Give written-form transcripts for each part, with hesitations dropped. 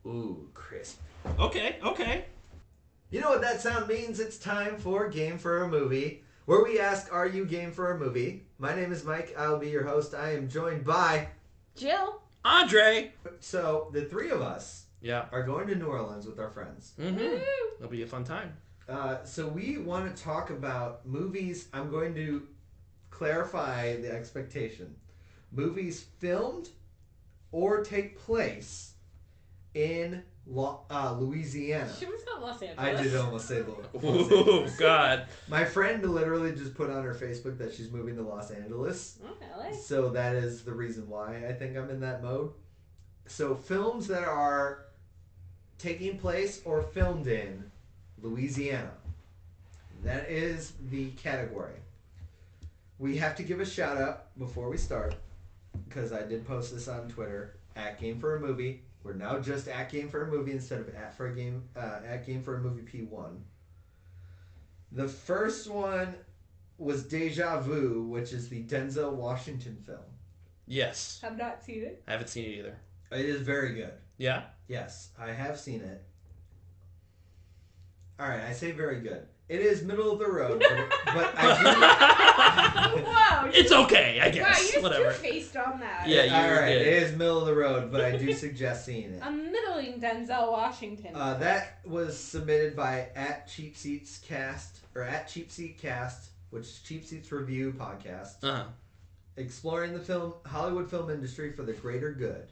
Ooh, crisp. Okay. You know what that sound means? It's time for Game for a Movie, where we ask, are you game for a movie? My name is Mike. I'll be your host. I am joined by... Jill. Andre. So, the three of us are going to New Orleans with our friends. Mm-hmm. It'll be a fun time. So we want to talk about movies. I'm going to clarify the expectation. Movies filmed or take place in Louisiana. She was not Los Angeles. I did almost say Los Oh, Angeles. God. My friend literally just put on her Facebook that she's moving to Los Angeles. Oh, LA. So that is the reason why I think I'm in that mode. So films that are taking place or filmed in Louisiana. That is the category. We have to give a shout out before we start, because I did post this on Twitter, at Game for a Movie. We're now just at Game for a Movie instead of at Game for a Movie P1. The first one was Deja Vu, which is the Denzel Washington film. Yes. Have not seen it. I haven't seen it either. It is very good. Yeah? Yes, I have seen it. Alright, I say very good. It is middle of the road, but I do... Wow. It's okay, I guess. Wow, you just whatever. two-faced on that. Yeah, Alright, good. it is middle of the road, but I do suggest seeing it. A middling Denzel Washington. That was submitted by at Cheap Seats Cast, or at Cheap Seat Cast, which is Cheap Seats Review podcast. Uh-huh. Exploring the Hollywood film industry for the greater good.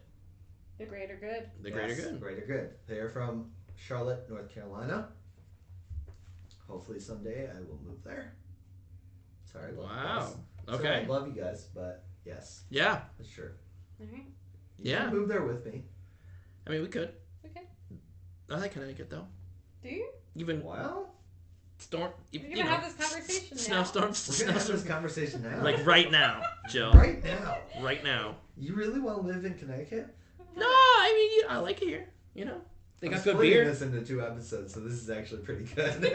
The greater good. The greater good. Greater good. They are from Charlotte, North Carolina. Hopefully someday I will move there. Sorry, love you guys. Okay. So I love you guys, but yes. Yeah. That's true. Alright. You can move there with me. I mean, we could. Okay. I like Connecticut, though. Do you? Even storm. We're going to have this conversation now. Snowstorms. We're going to have this conversation now. Like right now, Jill. Right now. Right now. You really want to live in Connecticut? No, I mean, I like it here. You know, they got good beer. This into 2 episodes, so this is actually pretty good.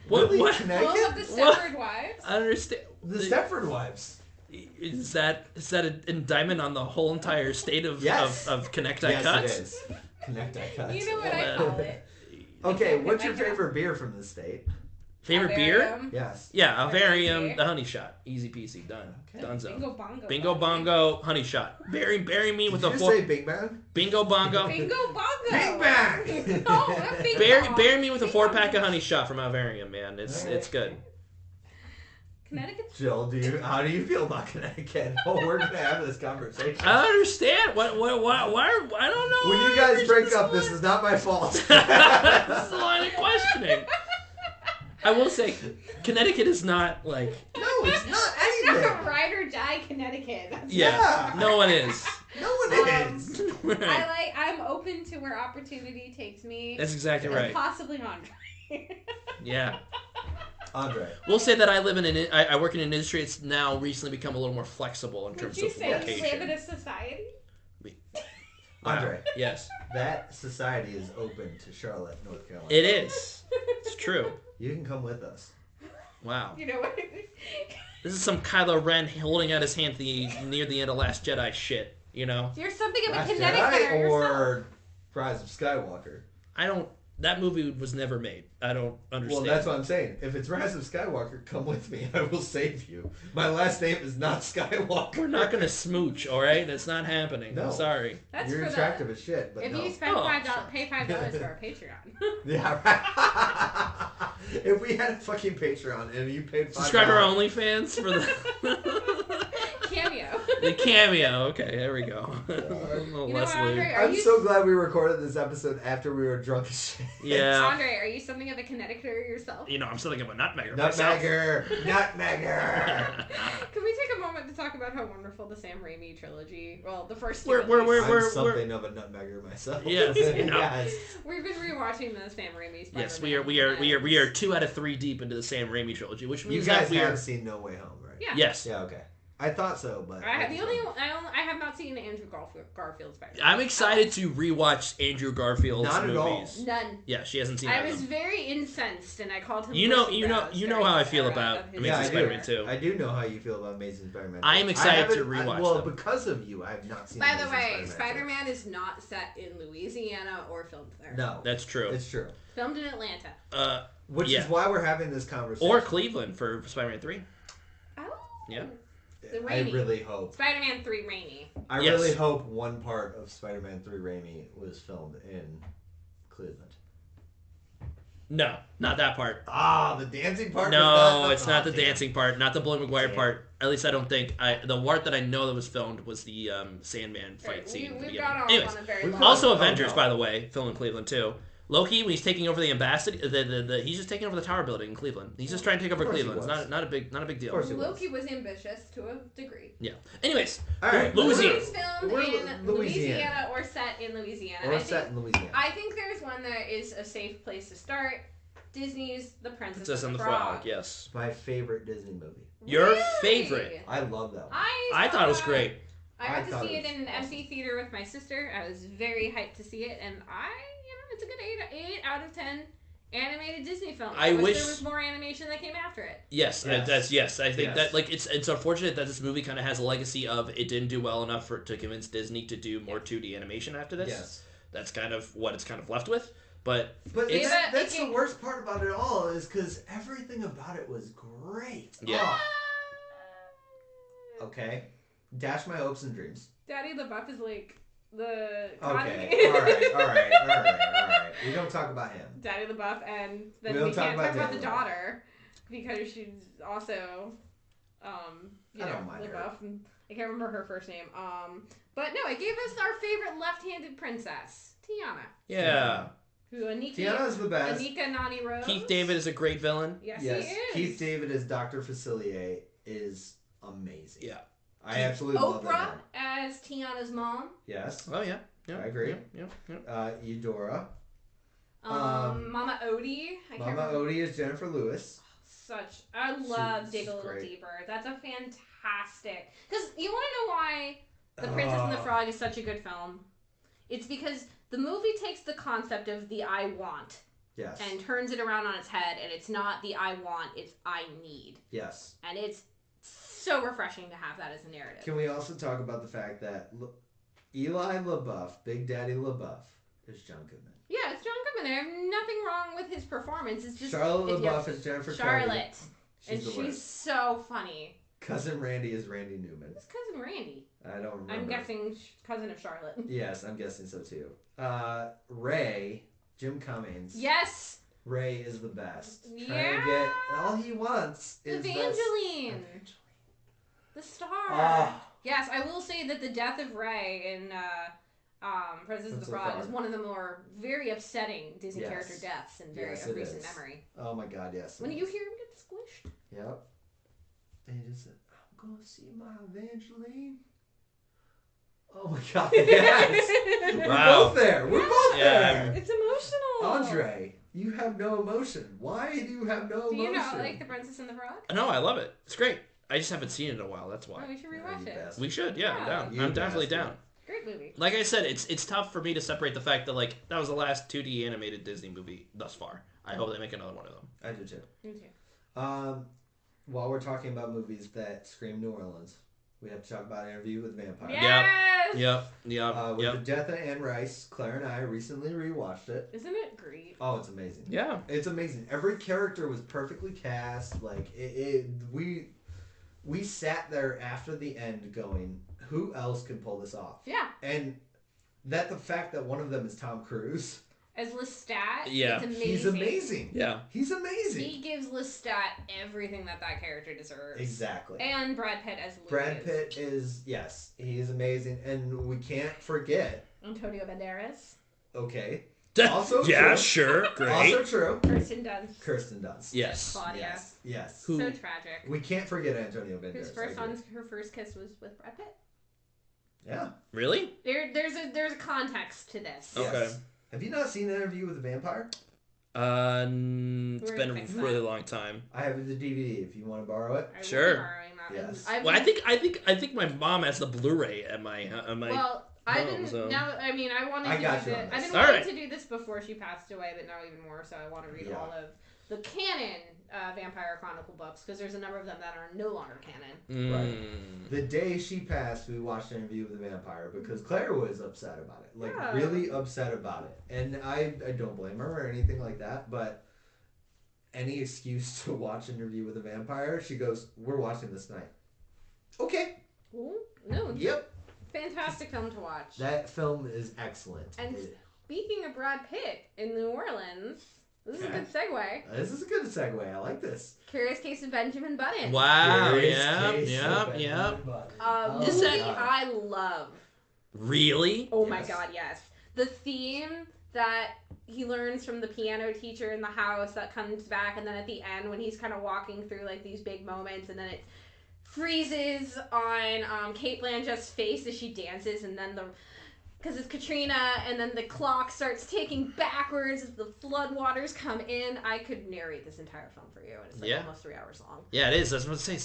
What? Connecticut? Well, the Stepford Wives. I understand. The Stepford Wives. Is that an indictment on the whole entire state of Connecticut? Yes, it is. Connecticut. You know what I call it. Okay, what's your favorite beer from the state? Favorite beer? Yes. Yeah, Alvarium, the honey shot. Easy peasy, done. Okay. Dunzo. Bingo bongo, honey shot. Bury me with a fork. Did you say Bing Bang? Bingo bongo. Bingo bongo. Bing Bang! Oh, bingo. Bury me with a 4-pack of honey shot from Alvarium, man. It's good. Connecticut. Jill, how do you feel about Connecticut? Oh, we're gonna have this conversation. I don't understand. Why? I don't know. When you guys break up, this is not my fault. This is a line of questioning. I will say, Connecticut is not like... No, it's not It's anything. not a ride or die Connecticut. Yeah. No one is. No one is. Right. I'm open to where opportunity takes me. That's exactly right. Possibly Andre. Yeah. Andre. We'll say that I work in an industry that's now recently become a little more flexible in terms of location. Would you say you live in a society? Andre. Yes. That society is open to Charlotte, North Carolina. It is. It's true. You can come with us. Wow. You know what? This is some Kylo Ren holding out his hand near the end of Last Jedi shit, you know? You're something of a Last kinetic Jedi yourself. or Rise of Skywalker? That movie was never made. I don't understand. Well, that's what I'm saying. If it's Rise of Skywalker, come with me. I will save you. My last name is not Skywalker. We're not going to smooch, all right? That's not happening. No. I'm sorry. That's You're attractive as shit, but if no. you spend pay $5 for our Patreon. Yeah, right. If we had a fucking Patreon and you paid $5... Subscribe our OnlyFans for the... Cameo. The cameo. Okay, there we go. Andre, I'm so glad we recorded this episode after we were drunk as shit. Yeah. Andre, are you something of a Connecticuter yourself? You know, I'm something of a nutmegger. Nutmegger! Can we take a moment to talk about how wonderful the Sam Raimi trilogy, well, the first two I'm something of a nutmegger myself. Yes, you know. Yes. We've been rewatching the Sam Raimi Spider-Man. Yes, we are 2 out of 3 deep into the Sam Raimi trilogy, which means you guys that we have are... seen No Way Home, right? Yeah. Yes. Yeah, okay. I thought so, but I have not seen Andrew Garfield Spider-Man. I'm excited to rewatch Andrew Garfield's Not at movies. None. Yeah, she hasn't seen. I was very incensed, and I called him. You know how I feel about Amazing Spider-Man 2. I do know how you feel about Amazing Spider-Man 2. I am excited to rewatch Well, them. because of you, I have not seen. By the Amazing way, Spider-Man is not set in Louisiana or filmed there. No, that's true. It's true. Filmed in Atlanta. Which is why we're having this conversation. Or Cleveland for Spider-Man 3. Oh. Yeah. I really hope. Spider-Man 3 Raimi. I really hope one part of Spider-Man 3 Raimi was filmed in Cleveland. No, not that part. The dancing part? No, it's not the dancing part. Not the Bully McGuire part. At least I don't think. The part that I know that was filmed was the Sandman fight scene. We've gone off Anyways, on a very long also Avengers, by the way, filmed in Cleveland too. Loki, when he's taking over the ambassador, he's just taking over the tower building in Cleveland. He's just trying to take over Cleveland. It's not a big deal. Loki was ambitious to a degree. Yeah. Anyways, all right, Louisiana. Movies filmed in Louisiana or set in Louisiana. I think there's one that is a safe place to start. Disney's The Princess and the Frog. Yes. My favorite Disney movie. Your favorite? I love that one. I thought it was great. I got to see it in an empty theater with my sister. I was very hyped to see it, and it's a good 8 out of 10 animated Disney film. I wish there was more animation that came after it. Yes. I think that it's unfortunate that this movie kind of has a legacy of it didn't do well enough to convince Disney to do more 2D animation after this. Yes. That's kind of what it's kind of left with. But that's the worst part about it all is because everything about it was great. Yeah. Okay. Dash my hopes and dreams. Daddy LaBeouf is like the... Okay. All right. We don't talk about him. Daddy LaBeouf, and then we can't talk about the daughter because she's also LaBeouf. And I can't remember her first name. But no, it gave us our favorite left-handed princess, Tiana. Yeah. Who Tiana's the best. Anika Nani Rose. Keith David is a great villain. Yes, he is. Keith David as Dr. Facilier is amazing. Yeah. I absolutely love that. Oprah as Tiana's mom. Yes. Oh, yeah. I agree. Yeah. Eudora. Mama Odie. Mama Odie is Jennifer Lewis. I love Dig a Little Deeper. That's a fantastic... Because you want to know why The Princess and the Frog is such a good film? It's because the movie takes the concept of the I want and turns it around on its head, and it's not the I want, it's I need. Yes. And it's so refreshing to have that as a narrative. Can we also talk about the fact that Eli LaBeouf, Big Daddy LaBeouf, is John Goodman? Yeah, it's John Goodman. I have nothing wrong with his performance. It's just Charlotte LaBeouf is Jennifer Charlotte. Cody. She's so funny. Cousin Randy is Randy Newman. Who's Cousin Randy? I don't remember. I'm guessing cousin of Charlotte. Yes, I'm guessing so too. Ray, Jim Cummings. Yes. Ray is the best. Yeah. Trying to get all he wants is Evangeline. The star. Yes, I will say that the death of Ray in Princess of the Frog is one of the more very upsetting Disney character deaths in recent memory. Oh my God, yes. When you hear him get squished. Yep. And he just said, I'm going to see my Evangeline. Oh my God, yes. We're both there. We're both there. It's emotional. Andre, you have no emotion. Why do you have no emotion? Do you not like The Princess and the Frog? No, I love it. It's great. I just haven't seen it in a while. That's why. Oh, we should rewatch it. We should. Yeah, I'm down. I'm definitely down. Great movie. Like I said, it's tough for me to separate the fact that that was the last 2D animated Disney movie thus far. I hope they make another one of them. I do too. Me too. While we're talking about movies that scream New Orleans, we have to talk about Interview with the Vampire. Yes! Yep. With the death of Anne Rice, Claire and I recently rewatched it. Isn't it great? Oh, it's amazing. Yeah. It's amazing. Every character was perfectly cast. We sat there after the end going, who else could pull this off? Yeah. And the fact that one of them is Tom Cruise. As Lestat, yeah. It's amazing. He's amazing. Yeah. He's amazing. He gives Lestat everything that character deserves. Exactly. And Brad Pitt as Louis. Brad Pitt is, yes, he is amazing. And we can't forget Antonio Banderas. Okay. Also yeah, true. Sure. Great. Also true. Kirsten Dunst. Yes. Claudia. Yes. So tragic. We can't forget Antonio Banderas. Her first kiss was with Brad Pitt. Yeah. Really? There's a context to this. Okay. Yes. Have you not seen Interview with a Vampire? It's been a really long time. I have the DVD if you want to borrow it. Sure. Yes. Well, I think my mom has the Blu-ray at my Well, I home, didn't. so. Now, I mean, I wanted I to got do you this. on I've this. been wanting Alright. to do this before she passed away, but now even more. So I want to read Yeah. all of the canon Vampire Chronicle books because there's a number of them that are no longer canon. Right. The day she passed, we watched an interview with the vampire because Claire was upset about it, like Yeah. really upset about it, and I don't blame her or anything like that. But any excuse to watch an interview with a vampire, she goes, "We're watching this tonight." Okay. Ooh, no. Yep. Fantastic film to watch. That film is excellent. And speaking of Brad Pitt in New Orleans, this is a good segue. This is a good segue. I like this. Curious Case of Benjamin Button. Wow. Curious Yeah. Case Yeah. of Benjamin Yeah. Button. Is Movie that- I love. Really? Oh my Yes. god, yes. The theme that he learns from the piano teacher in the house that comes back, and then at the end when he's kind of walking through like these big moments, and then it freezes on Kate Blanchett's face as she dances, and then because it's Katrina, and then the clock starts ticking backwards as the floodwaters come in. I could narrate this entire film for you, and it's like almost 3 hours long. Yeah, it is. That's what I was saying.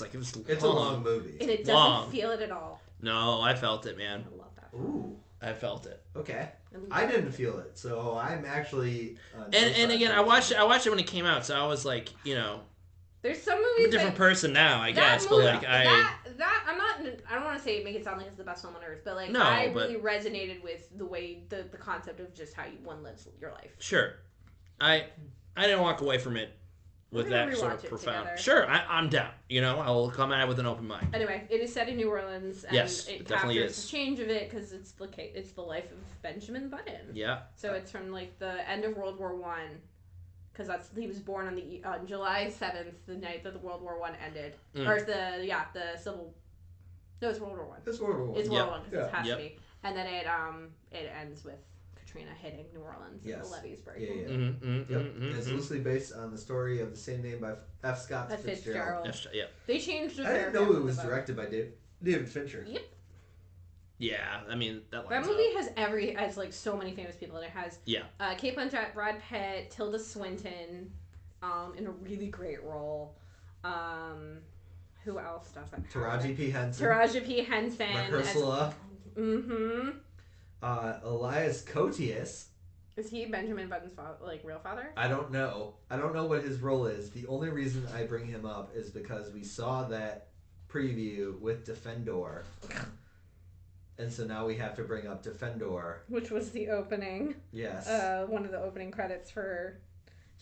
It's a long movie. And it doesn't Long. feel it at all. No, I felt it, man. I love that. Ooh. I felt it. Okay. I I didn't feel it, so I'm actually. And again, I watched it when it came out, so I was like, you know, There's some I'm movies a different person now, I that guess. movie, But like, that I'm not. I don't want to say make it sound like it's the best film on earth, but like No, I but- really resonated with the way the concept of just how one lives your life. sure, I didn't walk away from it with We're gonna that sort of rewatch it profound. together. Sure, I'm down. You know, I will come at it with an open mind. Anyway, it is set in New Orleans, and Yes, it it definitely captures is. the change of it because it's the life of Benjamin Button. Yeah. So it's from like the end of World War One, because he was born on July 7th, the night that the World War One ended, or the civil. No, it's World War One. It's World War One. It's World War One because it has Yep. to be, and then it ends with Katrina hitting New Orleans and the levees breaking. Yeah. It's loosely based on the story of the same name by F. Scott Fitzgerald. Yeah. They changed the I didn't know it was directed by David Fincher. Yep. Yeah, I mean that. That movie has like so many famous people in it. It has Kate Blanchett, Brad Pitt, Tilda Swinton, in a really great role. Who else doesn't have Taraji it? P. Henson. Taraji P. Henson. Mahershala. Mm-hmm. Elias Koteas. Is he Benjamin Button's real father? I don't know. I don't know what his role is. The only reason I bring him up is because we saw that preview with Defendor. And so now we have to bring up Defendor. Which was the opening. Yes. One of the opening credits for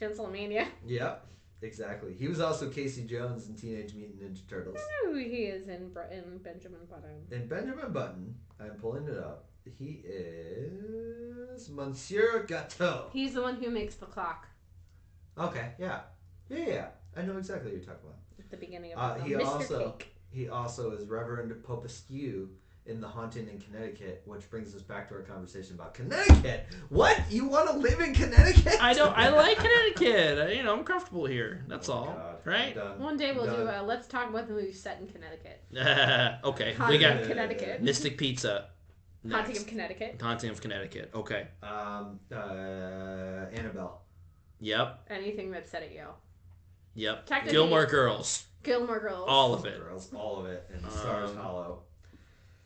Gentlemania. Yep. Exactly. He was also Casey Jones in Teenage Mutant Ninja Turtles. I know who he is in Benjamin Button. In Benjamin Button, I'm pulling it up. He is Monsieur Gâteau. He's the one who makes the clock Okay, yeah. Yeah. I know exactly what you're talking about. at the beginning of the film. Mr. Cake. He also is Reverend Popescu in The Haunting in Connecticut, which brings us back to our conversation about Connecticut. What? You want to live in Connecticut? I like Connecticut. I'm comfortable here. That's all. God, right? One day we'll do let's talk about the movie set in Connecticut. Okay. Haunting We got of Connecticut. Mystic Pizza. Next. Haunting of Connecticut. Haunting of Connecticut. Okay. Annabelle. Yep. Anything that's set at Yale. Yep. Technically- Gilmore Girls. Gilmore Girls. All of it. Girls, all of it, and Stars Hollow.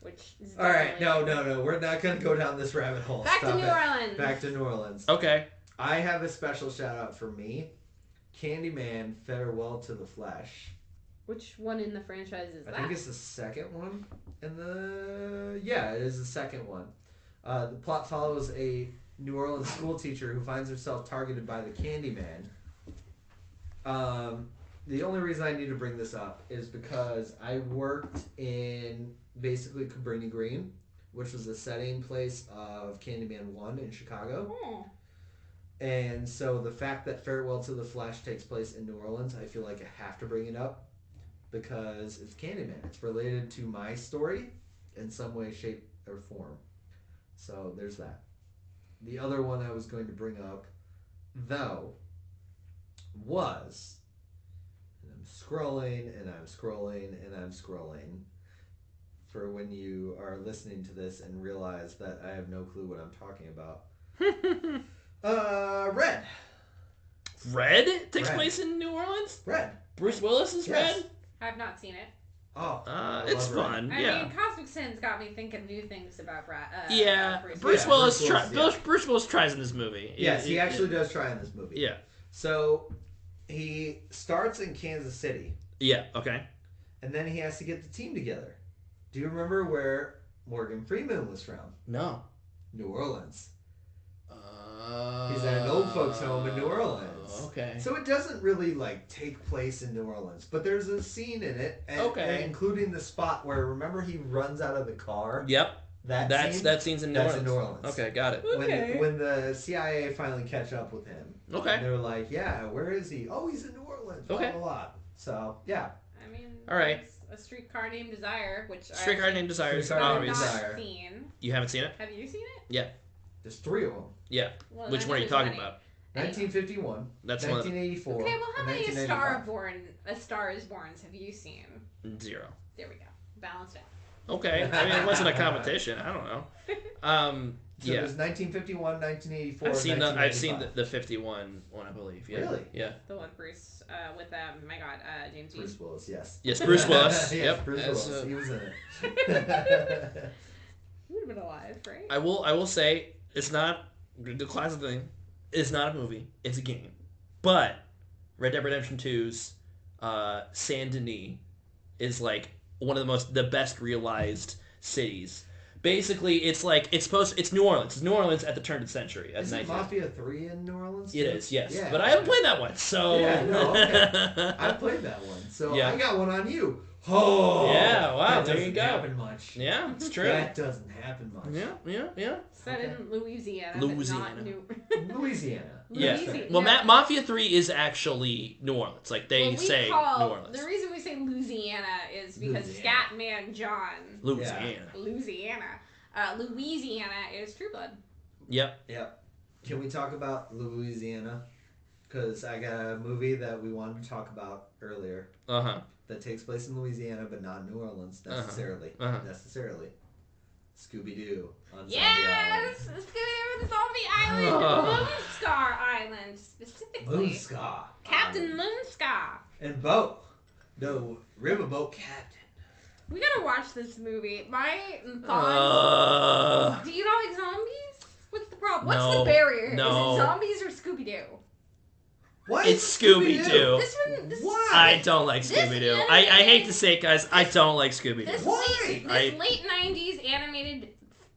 Which is All right, definitely- no, we're not going to go down this rabbit hole. Back Stop to New it. Orleans. Back to New Orleans. Okay. I have a special shout out for me. Candyman, Farewell to the Flesh. Which one in the franchise is that? I think it's the second one. It is the second one. The plot follows a New Orleans school teacher who finds herself targeted by the Candyman. The only reason I need to bring this up is because I worked in basically Cabrini Green, which was the setting place of Candyman 1 in Chicago. Oh. And so the fact that Farewell to the Flesh takes place in New Orleans, I feel like I have to bring it up because it's Candyman. It's related to my story in some way, shape, or form. So there's that. The other one I was going to bring up, though, was... And I'm scrolling, and I'm scrolling, and I'm scrolling for when you are listening to this and realize that I have no clue what I'm talking about. Red. Red takes Red. place in New Orleans? Red. Bruce Willis is Yes. Red? I've not seen it. Oh, it's fun. I Yeah. mean, Cosmic Sins got me thinking new things about Bruce Willis. Bruce Willis tries in this movie. Yes, he actually does try in this movie. Yeah. So he starts in Kansas City. Yeah. Okay. And then he has to get the team together. Do you remember where Morgan Freeman was from? No. New Orleans. He's at an old folks home in New Orleans. Okay. So it doesn't really take place in New Orleans, but there's a scene in it, and including the spot where remember he runs out of the car. Yep. That scene's in New Orleans. In New Orleans. Okay, got it. When the CIA finally catch up with him. Okay. They're like, yeah, where is he? Oh, he's in New Orleans. Blah, okay. Blah, blah. So yeah. I mean, all right. A Streetcar Named Desire, which Streetcar Named Desire is obvious. obvious. Seen. You haven't seen it? Have you seen it? Yeah. There's 3 of them. Yeah. Well, which one are you talking about? 1951. That's 1984. Okay, well, how many A Star Is Borns have you seen? 0. There we go. Balanced out. Okay. I mean, it wasn't a competition. I don't know. So there's 1951, 1984. I've seen the 51 one, I believe. Yeah. Really? Yeah. The one Bruce with James Dean. Bruce Willis, yes. Yes, Bruce Willis. Yes, yep. Bruce Willis. He was in it. He would have been alive, right? I will say it's not the classic thing. It's not a movie. It's a game. But Red Dead Redemption 2's Saint Denis is one of the best realized cities. Basically, it's New Orleans. It's New Orleans at the turn of the century. Is it Mafia 3 in New Orleans? It is, yes. Yeah, but I haven't played that one, so... Yeah, no, okay. I played that one, so yeah. I got one on you. Oh! Yeah, wow, there you go. That doesn't happen much. Yeah, it's true. That doesn't happen much. Yeah. Set in Louisiana. Louisiana. Louisiana. Yeah. Well, Mafia 3 is actually New Orleans. They say New Orleans. The reason we say Louisiana is because Scatman John. Louisiana. Louisiana is True Blood. Yep. Can we talk about Louisiana? Because I got a movie that we wanted to talk about earlier. That takes place in Louisiana, but not New Orleans necessarily. Necessarily. Scooby-Doo on Zombie Island. Yes! Scooby-Doo on the Zombie Island! Moonscar Island, specifically. Moonscar. Captain Moonscar. And Bo. No, Riverboat Captain. We gotta watch this movie. My thoughts... Do you not like zombies? What's the problem? What's the barrier? No. Is it zombies or Scooby-Doo? What? It's Scooby-Doo. Why? I don't like Scooby-Doo. I hate to say it, guys. I don't like Scooby-Doo. Why? This late 90s animated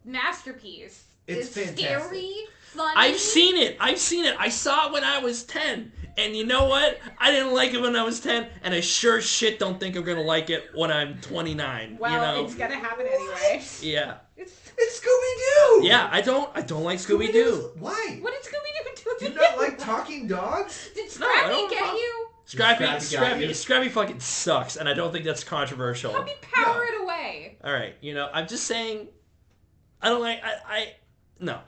masterpiece is fantastic. Scary, funny. I've seen it. I saw it when I was 10. And you know what? I didn't like it when I was 10, and I sure shit don't think I'm going to like it when I'm 29. Well, it's going to happen anyway. Yeah. It's Scooby-Doo! Yeah, I don't like Scooby-Doo. Why? What did Scooby-Doo do? Do you not like talking dogs? Did Scrappy get you? Scrappy fucking sucks, and I don't think that's controversial. Help me power it away. All right, I'm just saying, I don't like I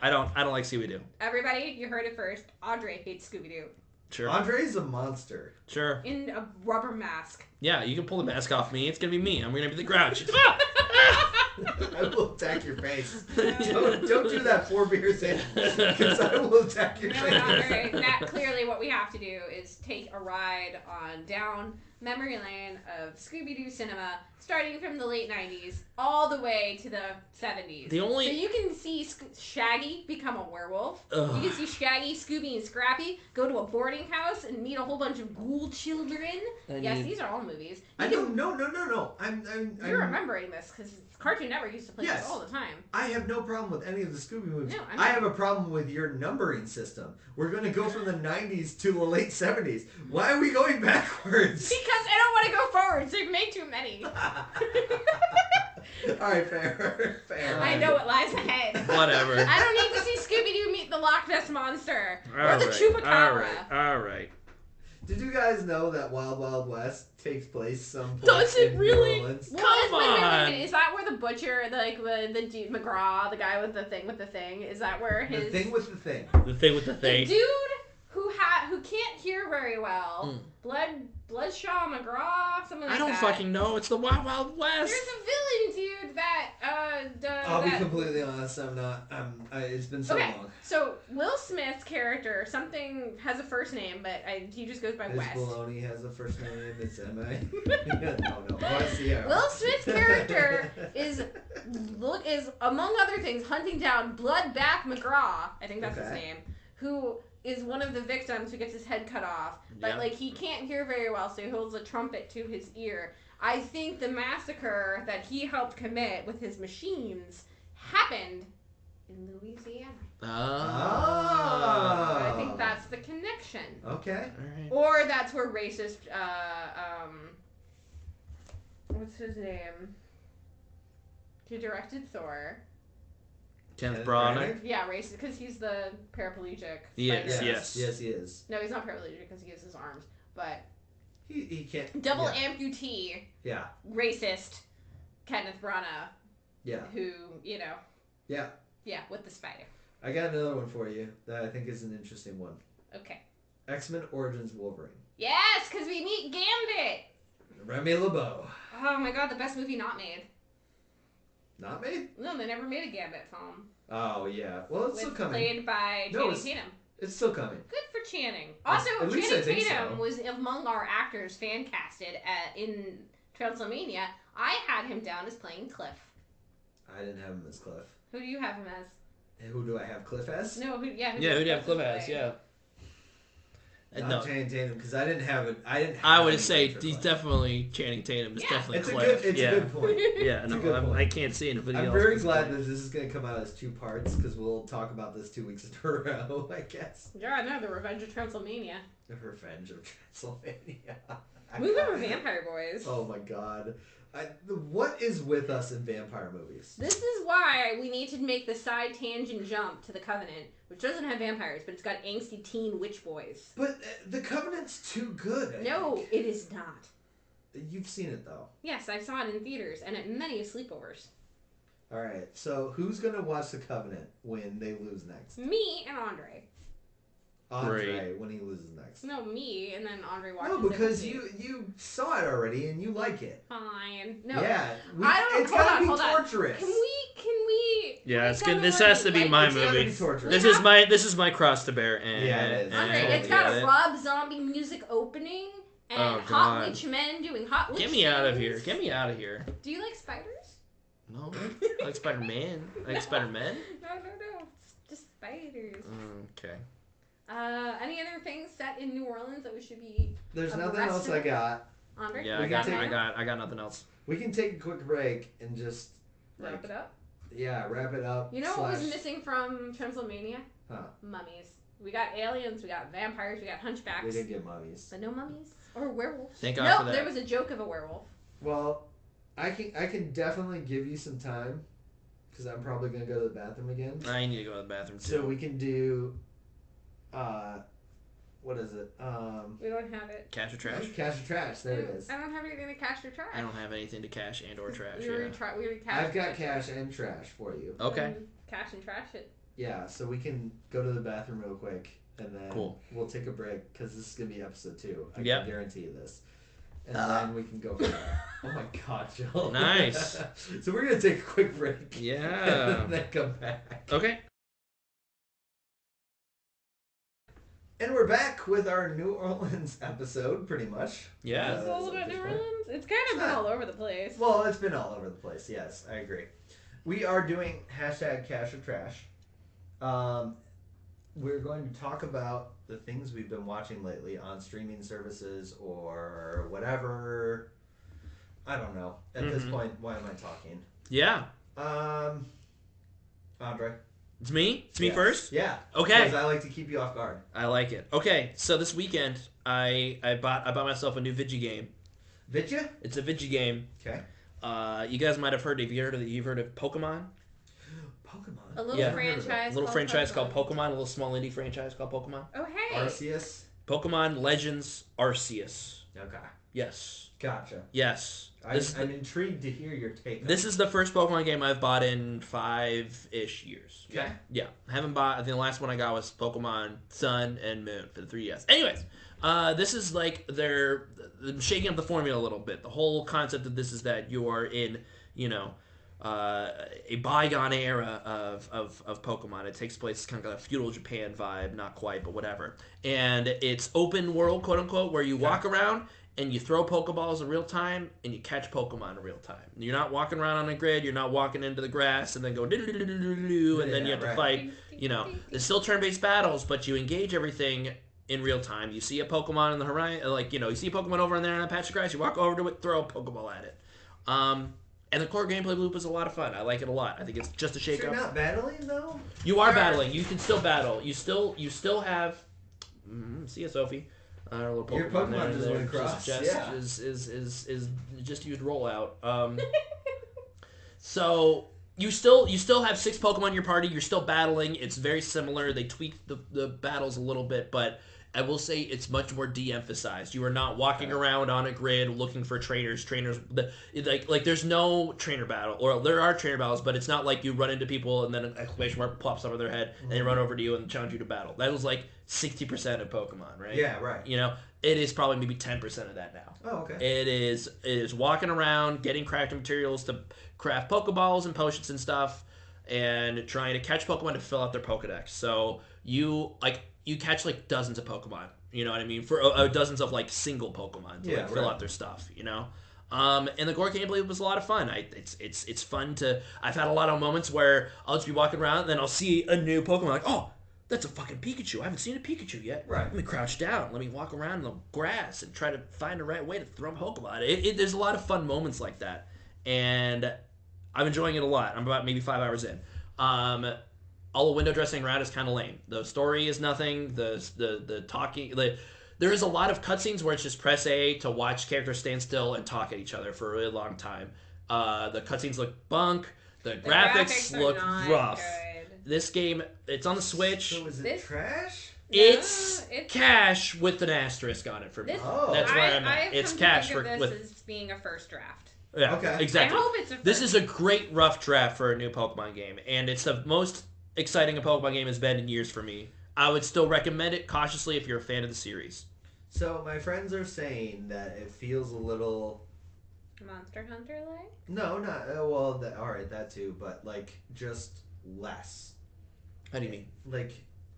don't like Scooby-Doo. Everybody, you heard it first. Andre hates Scooby-Doo. Sure. Andre's a monster. Sure. In a rubber mask. Yeah, you can pull the mask off me. It's gonna be me. I'm gonna be the Grouch. I will attack your face. Don't do that 4 beers in, because I will attack your face. Right. Now, clearly what we have to do is take a ride on down memory lane of Scooby-Doo cinema, starting from the late 90s all the way to the 70s. So you can see Shaggy become a werewolf. Ugh. You can see Shaggy, Scooby, and Scrappy go to a boarding house and meet a whole bunch of ghoul children. These are all movies. No. You're remembering this because Cartoon Network used to play this all the time. I have no problem with any of the Scooby movies. No, I have a problem with your numbering system. We're going to go from the 90s to the late 70s. Why are we going backwards? Because I don't want to go forward, so you make too many. All right, fair. I know what lies ahead. Whatever. I don't need to see Scooby-Doo meet the Loch Ness Monster or the Chupacabra. All right. Did you guys know that Wild Wild West takes place someplace Does it in really? New Orleans? Come on! Wait. Is that where the butcher, the dude, McGraw, the guy with the thing, is that where his... The thing with the thing. The thing with the thing. The dude who can't hear very well, blood Bloodshaw McGraw, something like that. I don't fucking know. It's the Wild Wild West. There's a villain, dude, that I'll be completely honest. I'm not. It's been so long. So Will Smith's character, something has a first name, but he just goes by His West. Baloney has a first name. It's M.A. No. What's the Will Smith's character is among other things hunting down Bloodbath McGraw. I think that's his name. Who is one of the victims who gets his head cut off, but like he can't hear very well, so he holds a trumpet to his ear. I think the massacre that he helped commit with his machines happened in Louisiana. I think that's the connection. Okay. All right. Or that's where racist, what's his name? Who directed Thor? Kenneth Branagh. Yeah, racist, because he's the paraplegic. Yes, Yes, he is. No, he's not paraplegic because he has his arms, but... He can't... Double amputee. Yeah. Racist Kenneth Branagh. Yeah. Who, you know... Yeah. Yeah, with the spider. I got another one for you that I think is an interesting one. Okay. X-Men Origins Wolverine. Yes, because we meet Gambit. Remy LeBeau. Oh my god, the best movie not made. Not made? No, they never made a Gambit film. Oh, yeah. Well, it's still coming. Played by Channing Tatum. It's still coming. Good for Channing. Also, At least I Channing think Tatum so. was among our actors fan casted in Transylvania. I had him down as playing Cliff. I didn't have him as Cliff. Who do you have him as? Who do I have Cliff as? No, who do you have Cliff as? Yeah. Not Channing Tatum, because I didn't have it. I would say he's definitely Channing Tatum. It's definitely Cliff. It's a good point. Yeah, no, I can't see anybody else. I'm very glad that this is going to come out as 2 parts, because we'll talk about this 2 weeks in a row, I guess. Yeah, no, The Revenge of Transylvania. The Revenge of Transylvania. Move over Vampire Boys. Oh my god. What is with us in vampire movies? This is why we need to make the side tangent jump to The Covenant, which doesn't have vampires, but it's got angsty teen witch boys. But The Covenant's too good. I think. It is not. You've seen it, though. Yes, I saw it in theaters and at many sleepovers. All right, so who's going to watch The Covenant when they lose next? Me and Andre. Andre, when he loses next. No, me, and then Andre watches it. No, because you saw it already and you like it. Fine. No. Yeah. It's gotta be torturous. Can we? Yeah, it's good. This has to be my movie. This is my cross to bear. And, it is. Andre, it's got a Rob Zombie music opening and hot witch men doing hot witch Get me out of here. Get me out of here. Do you like spiders? No. I like Spider-Man. I like Spider-Man. No. It's just spiders. Okay. Any other things set in New Orleans that we should be? There's nothing else I got. Andre? Yeah, I got nothing else. We can take a quick break and just wrap it up. Yeah, wrap it up. You know what was missing from Transylvania? Huh? Mummies. We got aliens. We got vampires. We got hunchbacks. We didn't get mummies. But no mummies or werewolves. Thank God for that. There was a joke of a werewolf. Well, I can definitely give you some time because I'm probably gonna go to the bathroom again. I need to go to the bathroom too. So we can do. What is it? We don't have it. Cash or trash? Cash or trash. There it is. I don't have anything to cash or trash. I don't have anything to cash and or trash. We already cash. I've got cash and trash for you. Okay. Cash and trash it. Yeah, so we can go to the bathroom real quick and then we'll take a break because this is gonna be episode 2. I can guarantee you this. And then we can go from there. Oh my god, Joel. Nice. So we're gonna take a quick break. Yeah. And then come back. Okay. And we're back with our New Orleans episode, pretty much. Yeah. It's all about New Orleans? It's kind of been all over the place. Well, it's been all over the place, yes. I agree. We are doing hashtag cash or trash. We're going to talk about the things we've been watching lately on streaming services or whatever. I don't know. At this point, why am I talking? Yeah. Andre. It's me? It's me first? Yeah. Okay. Because I like to keep you off guard. I like it. Okay, so this weekend I bought myself a new Vigi game. Vidya? It's a Vigi game. Okay. You guys might have heard. You've heard of Pokemon? Pokemon. A little franchise. A little franchise called Pokemon. A little small indie franchise called Pokemon. Oh hey. Arceus. Pokemon Legends Arceus. Okay. Yes. Gotcha. Yes. I'm intrigued to hear your take. This is the first Pokemon game I've bought in 5-ish years. Okay. Yeah. I haven't bought. I think the last one I got was Pokemon Sun and Moon for the 3DS. Anyways, This is like they're shaking up the formula a little bit. The whole concept of this is that you are in, a bygone era of Pokemon. It takes place kind of like a feudal Japan vibe, not quite, but whatever. And it's open world, quote unquote, where you walk around and you throw Pokeballs in real time and you catch Pokemon in real time. You're not walking around on a grid. You're not walking into the grass and then go and then you have to fight. There's still turn-based battles, but you engage everything in real time. You see a Pokemon in the horizon, you see a Pokemon over in there on a patch of grass. You walk over to it, throw a Pokeball at it. And the core gameplay loop is a lot of fun. I like it a lot. I think it's just a shake-up. So you're not battling though? You are battling. You can still battle. You still have. See ya, Sophie. Our little Pokemon Your Pokemon just went across. Is just used rollout. So you still have 6 Pokemon in your party. You're still battling. It's very similar. They tweaked the battles a little bit, but I will say it's much more de-emphasized. You are not walking around on a grid looking for trainers. Like there's no trainer battle, or there are trainer battles, but it's not like you run into people and then an exclamation mark pops over their head and they run over to you and challenge you to battle. That was like 60% of Pokemon, right? Yeah, right. It is probably maybe 10% of that now. Oh, okay. It is walking around, getting crafting materials to craft Pokeballs and potions and stuff, and trying to catch Pokemon to fill out their Pokedex. So you catch like dozens of Pokemon, you know what I mean? For dozens of like single Pokemon to fill out their stuff, And the core gameplay was a lot of fun. It's fun to. I've had a lot of moments where I'll just be walking around and then I'll see a new Pokemon, like, oh, that's a fucking Pikachu. I haven't seen a Pikachu yet. Right. Let me crouch down. Let me walk around in the grass and try to find the right way to throw a Pokemon. There's a lot of fun moments like that, and I'm enjoying it a lot. I'm about maybe 5 hours in. All the window dressing around is kind of lame. The story is nothing. The talking. There is a lot of cutscenes where it's just press A to watch characters stand still and talk at each other for a really long time. The cutscenes look bunk. The graphics look rough. Good. This game, it's on the Switch. So is it trash? It's cash with an asterisk on it for me. That's where I'm at. It's cash for this as being a first draft. Yeah, okay. Exactly. I hope it's a first This is a great rough draft for a new Pokemon game, and it's the most exciting a Pokemon game has been in years for me. I would still recommend it cautiously if you're a fan of the series. So my friends are saying that it feels a little Monster Hunter like? No, not all right, that too, but like just less. How do you mean? Like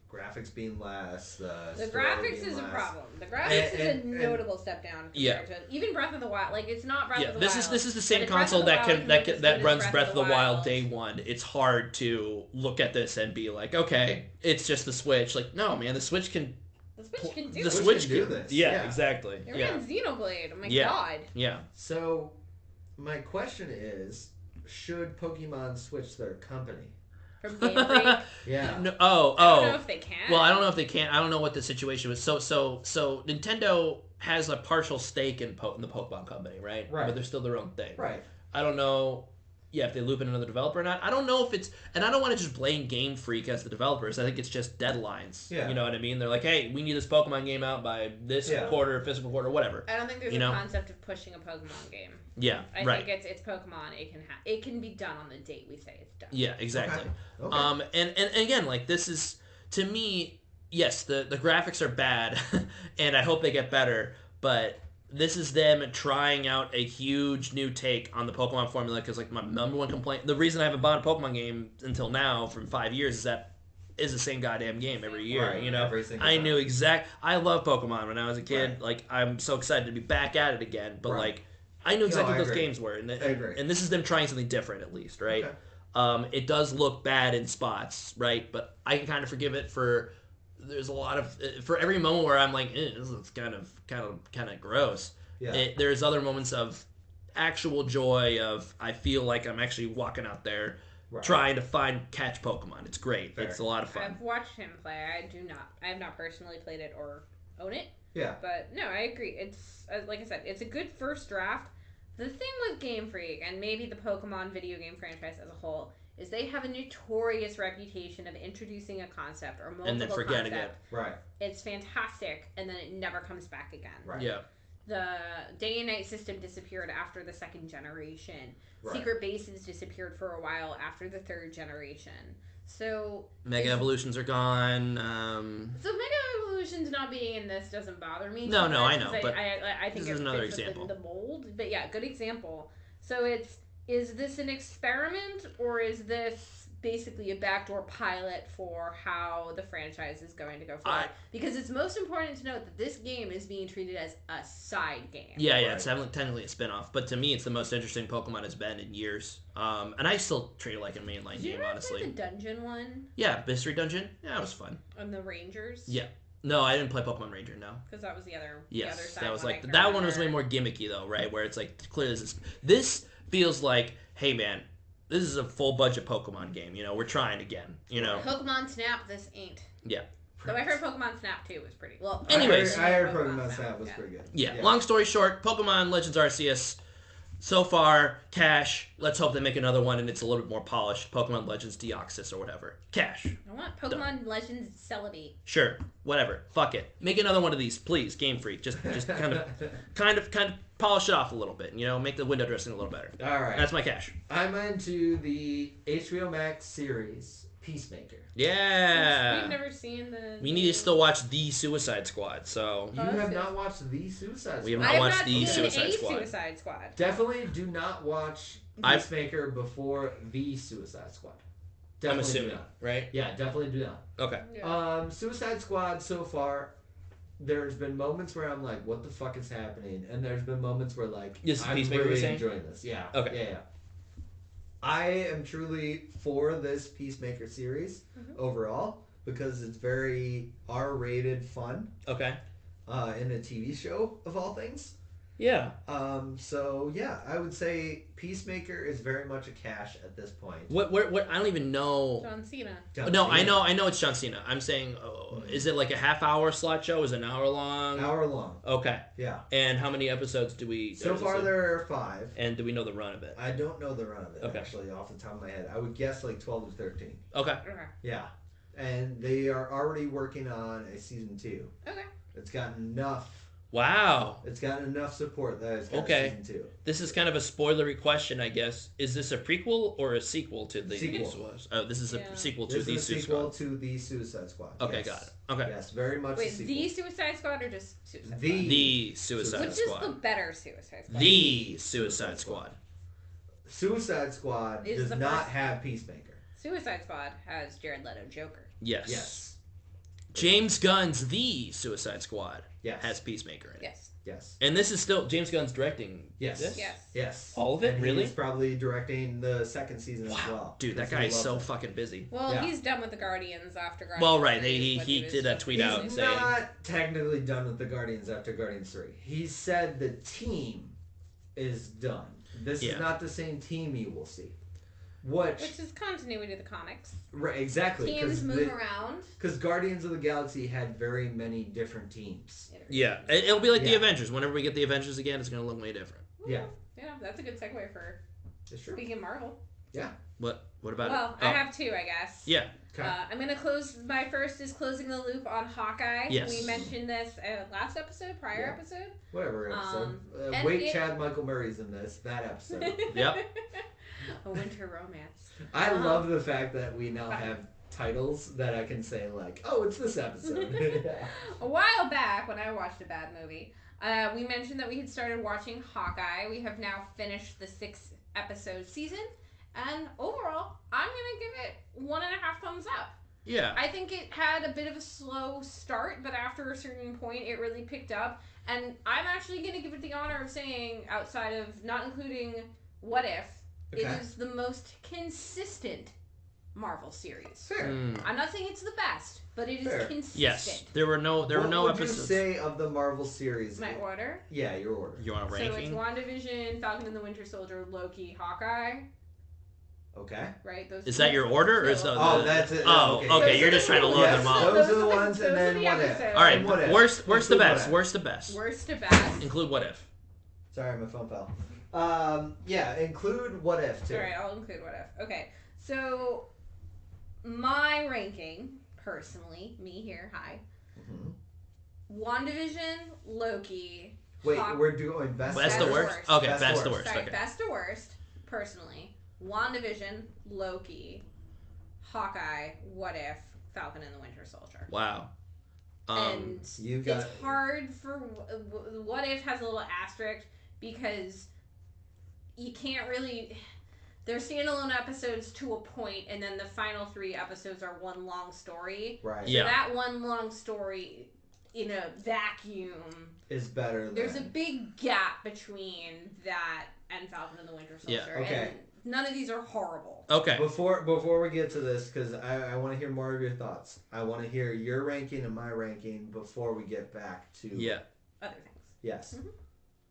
graphics being less. The graphics is a problem. The graphics is a notable step down compared to even Breath of the Wild. Like it's not Breath of the Wild. This is the same console that runs Breath of the Wild day one. It's hard to look at this and be like, okay, it's just the Switch. Like, no, man, the Switch can. The Switch can do the this. Switch can do this. Yeah, exactly. It ran Xenoblade. Oh my god. Yeah. So, my question is, should Pokemon switch their company? From Game Freak? Yeah. No, I don't know if they can. Well, I don't know if they can. I don't know what the situation was. So Nintendo has a partial stake in the Pokemon company, right? Right. But they're still their own thing. Right. I don't know. Yeah, if they loop in another developer or not. I don't know if it's... And I don't want to just blame Game Freak as the developers. I think it's just deadlines. Yeah. You know what I mean? They're like, hey, we need this Pokemon game out by this quarter, fiscal quarter, whatever. I don't think there's a concept of pushing a Pokemon game. Yeah, I think it's Pokemon. It can be done on the date we say it's done. Yeah, exactly. Okay. And again, like, this is... To me, yes, the graphics are bad, and I hope they get better, but... This is them trying out a huge new take on the Pokemon formula because, like, my number one complaint... The reason I haven't bought a Pokemon game until now, from 5 years, is that it's the same goddamn game every year, right, you know? I knew I love Pokemon when I was a kid. Right. Like, I'm so excited to be back at it again. But, like, I knew exactly what those games were. And this is them trying something different, at least, right? Okay. It does look bad in spots, right? But I can kind of forgive it for... There's a lot of for every moment where I'm like, this is kind of gross. Yeah. There's other moments of actual joy of I feel like I'm actually walking out there trying to catch Pokemon. It's great. Fair. It's a lot of fun. I've watched him play. I have not personally played it or own it. Yeah. But no, I agree. It's like I said, it's a good first draft. The thing with Game Freak and maybe the Pokemon video game franchise as a whole is they have a notorious reputation of introducing a concept or multiple and then forgetting concept. it. Right. It's fantastic, and then it never comes back again. Right. Yeah. the day and night system disappeared after the second generation. Right. Secret bases disappeared for a while after the third generation. So Mega evolutions are gone. So Mega Evolutions not being in this doesn't bother me. No, too no, much, I know, 'cause but I think this it is another fits example. within the mold. But yeah, good example. So is this an experiment, or is this basically a backdoor pilot for how the franchise is going to go forward? Because it's most important to note that this game is being treated as a side game. Yeah, it's technically a spin-off, but to me it's the most interesting Pokemon has been in years. And I still treat it like a mainline Did you game, ever honestly. play the dungeon one? Yeah, Mystery Dungeon? Yeah, it was fun. On the Rangers? Yeah. No, I didn't play Pokemon Ranger, no. Because that was the other Yes, the other side that was one like I that one was remember. way more gimmicky though, right? Where it's like clearly this feels like, hey man, this is a full budget Pokemon game. You know, we're trying again. You know, Pokemon Snap, this ain't. Yeah. Though I heard Pokemon Snap 2 was pretty well. Anyways. I heard Pokemon Snap was pretty good. Yeah. Long story short, Pokemon Legends Arceus. So far, cash. Let's hope they make another one and it's a little bit more polished. Pokemon Legends Deoxys or whatever. Cash. I want Pokemon Legends Celebi. Sure. Whatever. Fuck it. Make another one of these, please. Game Freak. Just kind of polish it off a little bit. You know, make the window dressing a little better. All right. That's my cash. I'm into the HBO Max series Peacemaker. Yeah. We've never seen the. We need to still watch The Suicide Squad. So You have not watched the Suicide Squad. we have I not have watched not The seen Suicide a Squad. Suicide Squad. Definitely do not watch Peacemaker before the Suicide Squad. I'm Definitely assuming, do not. right? Yeah, definitely do not. Okay. Yeah. Suicide Squad so far, there's been moments where I'm like, what the fuck is happening? And there's been moments where like, Is I'm Peacemaker you're really saying? enjoying this. Yeah. Okay. Yeah. I am truly for this Peacemaker series overall because it's very R-rated fun Okay. in a TV show of all things. Yeah. So yeah, I would say Peacemaker is very much a cash at this point. What? I don't even know. John Cena. No, I know it's John Cena. I'm saying, is it like a half-hour slot show? Is it an hour long? Hour long. Okay. Yeah. And how many episodes do we? So far there are 5. And do we know the run of it? I don't know the run of it Okay. actually off the top of my head. I would guess like 12 to 13. Okay. Okay. Yeah. And they are already working on a season 2. Okay. It's gotten enough. Wow. It's gotten enough support that it's got Okay. a season 2. This is kind of a spoilery question, I guess. Is this a prequel or a sequel to the? Sequel. Oh, this is a sequel to This The is a Suicide sequel Squad. to the Suicide Squad. Okay, Yes. got it. Okay. Yes, very much a Wait, sequel. the Suicide Squad or just Suicide Squad? The Suicide Which Squad. is the better Suicide Squad? The Suicide Squad. Suicide Squad Is does the not first- have Peacemaker. Suicide Squad has Jared Leto Joker. Yes. Yes. James Gunn's The Suicide Squad Yes. has Peacemaker in it. Yes. Yes. And this is still James Gunn's directing Yes. this? Yes. Yes. All of it? And Really? He's probably directing the second season as well. Dude, that because guy he is loves so it. fucking busy. Well, Yeah. he's done with the Guardians after Guardians. Well, right. 3 He is what was did that tweet just out He's saying. not technically done with the Guardians after Guardians 3. He said the team is done. This Yeah. is not the same team you will see. Which is continuity of the comics. right, exactly. Teams move around. Because Guardians of the Galaxy had very many different teams. Yeah. It'll be like the Yeah. Avengers. Whenever we get the Avengers again, it's going to look way different. Yeah. Yeah, that's a good segue for It's true. speaking of Marvel. What about Well, it? I have 2, I guess. Yeah. Okay. I'm gonna close. My first is closing the loop on Hawkeye. Yes. We mentioned this last episode, prior episode. Whatever episode. and Wait, it- Chad Michael Murray's in this. That episode. Yep. A winter romance. I love the fact that we now have titles that I can say like, oh, it's this episode. A while back, when I watched a bad movie, we mentioned that we had started watching Hawkeye. We have now finished the 6-episode season, and overall, I'm gonna give it 1.5 thumbs up. Yeah. I think it had a bit of a slow start, but after a certain point, it really picked up. And I'm actually going to give it the honor of saying, outside of not including What If, it Okay. is the most consistent Marvel series. Fair. I'm not saying it's the best, but it is Fair. consistent. Yes. There were no What episodes. would you say of the Marvel series? My order. Yeah, your order. You want a So it's ranking? WandaVision, Falcon and the Winter Soldier, Loki, Hawkeye. Okay. Right? Those Is that your order, or is that Oh, the... that's it. Oh, okay. okay. You're just trying to load Yes, them all. those are the ones, and those are then the What If. episodes. All right. What If. Worst to Include What best. If. Worst to best. Worst to best? Include What If. Sorry, my phone fell. Yeah, include What If too. Alright, I'll include What If. Okay, so my ranking, personally, me here, hi. Mhm. WandaVision, Loki, Wait, we're doing best to worst? Okay, best to worst. Sorry, okay. best to worst, personally. WandaVision, Loki, Hawkeye, What If, Falcon and the Winter Soldier. Wow. And it's hard for... What If has a little asterisk because you can't really... They're standalone episodes to a point, and then the final 3 episodes are one long story. Right. So that one long story in a vacuum is better than... There's a big gap between that and Falcon and the Winter Soldier. Yeah. Okay. And none of these are horrible. Okay. Before we get to this, because I want to hear more of your thoughts. I want to hear your ranking and my ranking before we get back to... Other things. Yes. Mm-hmm.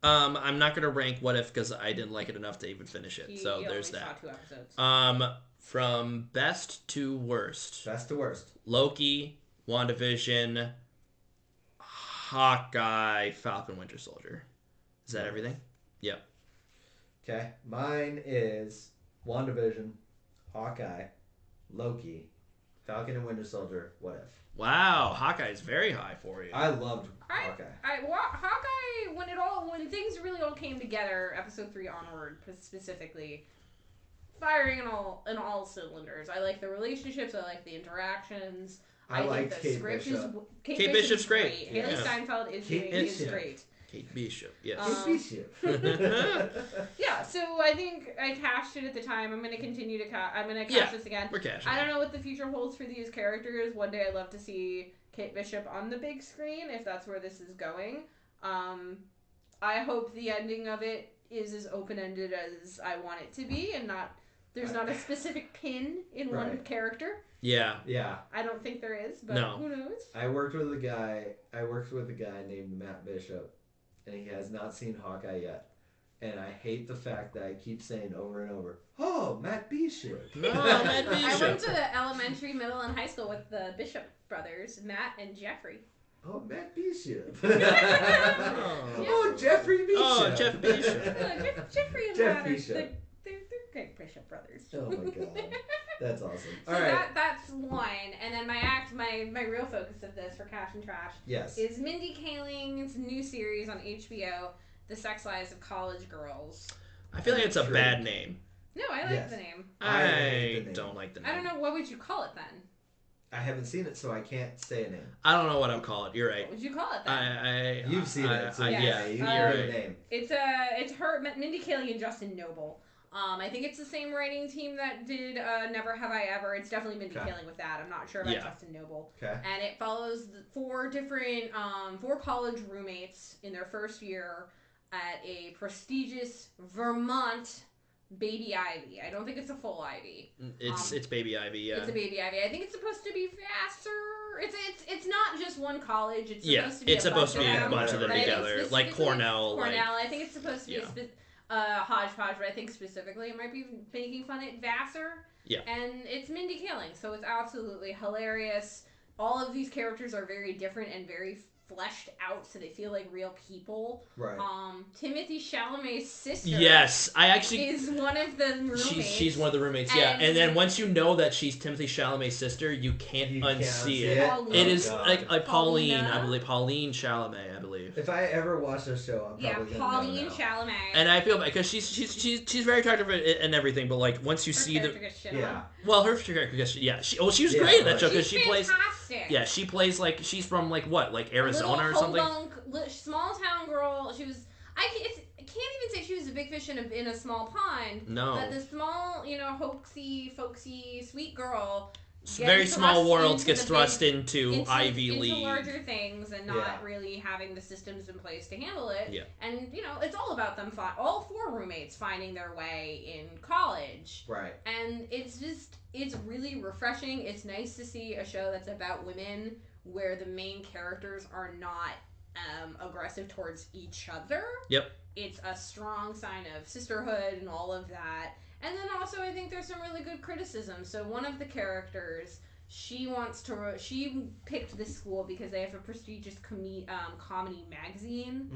I'm not gonna rank What If because I didn't like it enough to even finish it. So there's that. Saw 2 episodes. From best to worst. Best to worst. Loki, WandaVision, Hawkeye, Falcon, Winter Soldier. Is that everything? Yep. Okay. Mine is WandaVision, Hawkeye, Loki, Falcon and Winter Soldier, What If. Wow, Hawkeye is very high for you. I loved Hawkeye. Hawkeye, when things really all came together, episode 3 onward specifically, firing in all cylinders. I like the relationships. I like the interactions. I like think the script Bishop. is Kate Bishop's great. Haley Steinfeld is great. Kate Bishop, yes. Kate Bishop. Yeah, so I think I cashed it at the time. I'm going to continue to I'm going to cash this again. We're cashing. I don't know what the future holds for these characters. One day I'd love to see Kate Bishop on the big screen, if that's where this is going. I hope the ending of it is as open-ended as I want it to be, and there's not a specific pin in one character. Yeah. I don't think there is, but who knows? I worked with a guy named Matt Bishop, and he has not seen Hawkeye yet. And I hate the fact that I keep saying over and over, "Oh, Matt Bishop." No, Matt Bishop. I went to elementary, middle, and high school with the Bishop brothers, Matt and Jeffrey. Oh, Matt Bishop. Oh, Jeffrey Bishop. Oh, Jeff Bishop. Jeffrey and Jeff Matt Bishop. They're great Bishop brothers. Oh my god. That's awesome. So all right. That's one. And then my real focus of this for Cash and Trash is Mindy Kaling's new series on HBO, The Sex Lives of College Girls. I feel like it's a bad name. No, I like the name. I don't like the name. I don't know. What would you call it then? I haven't seen it, so I can't say a name. I don't know what I'll call it. You're right. What would you call it then? You've seen it, so yeah, you you're right. the name. It's her, Mindy Kaling and Justin Noble. I think it's the same writing team that did Never Have I Ever. It's definitely Mindy Kaling with that. I'm not sure about Justin Noble. Okay. And it follows 4 college roommates in their first year at a prestigious Vermont Baby Ivy. I don't think it's a full Ivy. It's Baby Ivy, yeah. It's a Baby Ivy. I think it's supposed to be Vassar. It's not just one college. It's supposed to be a bunch of them together, like Cornell. I think it's supposed to be hodgepodge, but I think specifically it might be making fun at Vassar. Yeah. And it's Mindy Kaling, so it's absolutely hilarious. All of these characters are very different and very fleshed out, so they feel like real people. Right. Timothy Chalamet's sister. Yes, I actually is one of the roommates. She's one of the roommates. And then once you know that she's Timothy Chalamet's sister, you can't unsee it. It is like Pauline, I believe. Pauline Chalamet, I believe. If I ever watch this show, I'm probably gonna Pauline know Chalamet. And I feel bad because she's very attractive and everything, but like once you see the well, her character gets she was great in that show because she plays. Yeah, she plays like she's from like Arizona or something. Small town girl. She was. I can't even say she was a big fish in a small pond. No. But the small, hoaxy, folksy, sweet girl. Very small worlds gets thrust into Ivy League. Into larger things and not really having the systems in place to handle it. Yeah. And, it's all about them, all 4 roommates finding their way in college. Right. And it's really refreshing. It's nice to see a show that's about women where the main characters are not aggressive towards each other. Yep. It's a strong sign of sisterhood and all of that. And then also I think there's some really good criticism. So one of the characters, she picked this school because they have a prestigious comedy magazine,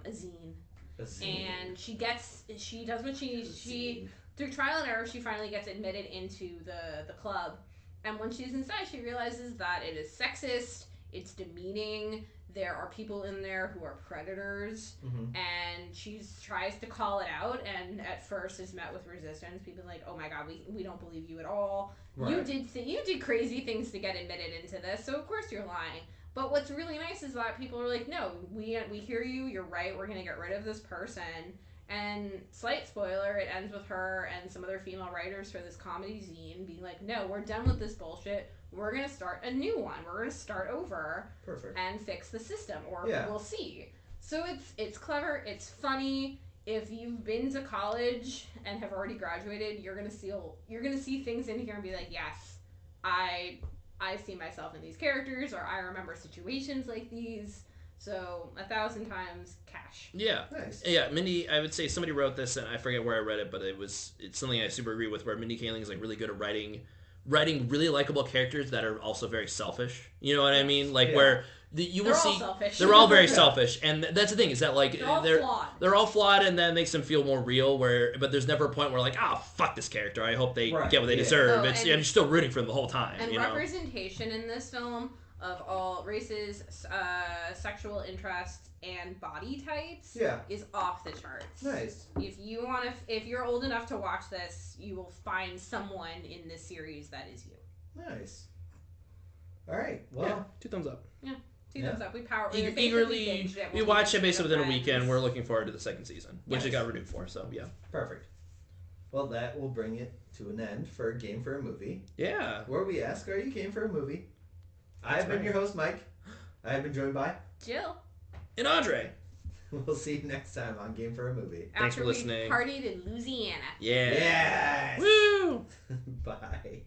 a zine. And she does what she through trial and error, she finally gets admitted into the club. And when she's inside, she realizes that it is sexist, It's demeaning. There are people in there who are predators, and she tries to call it out, and at first is met with resistance. People are like, "Oh my God, we don't believe you at all. Right. You did crazy things to get admitted into this, so of course you're lying." But what's really nice is that people are like, "No, we hear you. You're right. We're gonna get rid of this person." And slight spoiler, it ends with her and some other female writers for this comedy zine being like, "No, we're done with this bullshit. We're going to start a new one. We're going to start over and fix the system, or we'll see." So it's clever. It's funny. If you've been to college and have already graduated, you're going to see things in here and be like, "Yes, I see myself in these characters," or "I remember situations like these." So 1,000 times cash. Yeah. Nice. Yeah, Mindy, I would say somebody wrote this, and I forget where I read it, but it's something I super agree with, where Mindy Kaling is like really good at writing really likable characters that are also very selfish. You know what I mean? Like where you will see selfish. They're all very selfish, and that's the thing is that like they're all flawed, and that makes them feel more real. But there's never a point where like, "Oh, fuck this character. I hope they get what they deserve." You're still rooting for them the whole time. And representation in this film of all races, sexual interests, and body types is off the charts. Nice. If you're old enough to watch this, you will find someone in this series that is you. Nice. All right. Well, 2 thumbs up. Yeah. 2 thumbs up. We eagerly we watched it basically within a weekend. We're looking forward to the second season, which it got renewed for. So yeah. Perfect. Well, that will bring it to an end for Game for a Movie. Yeah. Where we ask, are you game for a movie? I've been your host, Mike. I have been joined by Jill and Andre. We'll see you next time on Game for a Movie. Thanks for listening. Partied in Louisiana. Yeah. Yes. Woo. Bye.